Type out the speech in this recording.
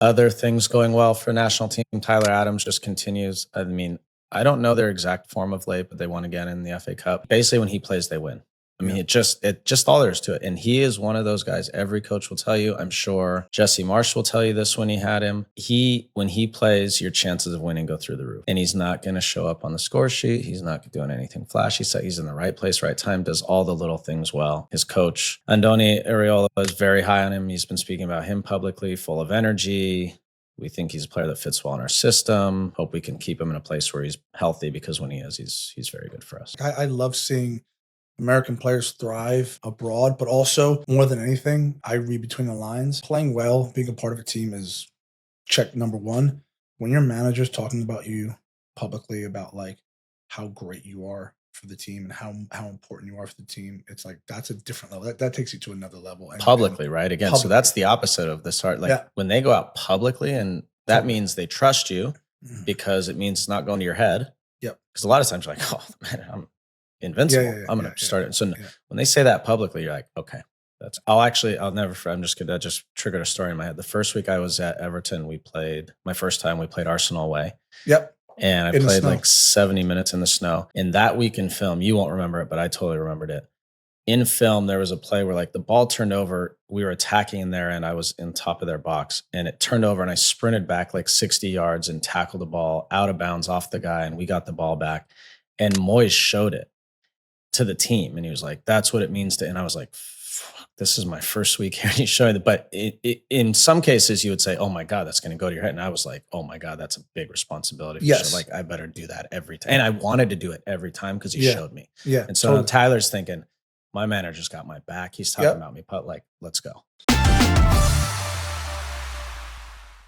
Other things going well for national team. Tyler Adams just continues. I mean, I don't know their exact form of late, but they won again in the FA Cup. Basically, when he plays, they win. I mean, it just all there is to it. And he is one of those guys. Every coach will tell you. I'm sure Jesse Marsh will tell you this when he had him. When he plays, your chances of winning go through the roof. And he's not going to show up on the score sheet. He's not doing anything flashy. So he's in the right place, right time. Does all the little things well. His coach Andoni Iraola is very high on him. He's been speaking about him publicly, full of energy. We think he's a player that fits well in our system. Hope we can keep him in a place where he's healthy, because when he is, he's very good for us. I love seeing American players thrive abroad, but also more than anything, I read between the lines. Playing well, being a part of a team is check number one. When your manager's talking about you publicly about like how great you are for the team and how important you are for the team, it's like that's a different level. That takes you to another level. Publicly, right? Again, so that's the opposite of this art. Like when they go out publicly, and that means they trust you because it means it's not going to your head. Yep. Because a lot of times you're like, oh man, I'm invincible. I'm going to start it. So when they say that publicly, you're like, okay, I'll never forget. I'm just kidding. That just triggered a story in my head. The first week I was at Everton, we played Arsenal away. Yep. And I played like 70 minutes in the snow. And that week in film, you won't remember it, but I totally remembered it. In film, there was a play where like the ball turned over. We were attacking in there and I was in top of their box, and it turned over and I sprinted back like 60 yards and tackled the ball out of bounds off the guy, and we got the ball back. And Moyes showed it to the team and he was like, that's what it means to, and I was like, this is my first week here. And he's showing it. But in some cases you would say, oh my God, that's going to go to your head. And I was like, oh my God, that's a big responsibility. Yes. So like, I better do that every time. And I wanted to do it every time because he showed me. Yeah. And so Tyler's thinking, my manager's got my back. He's talking about me, but like, let's go.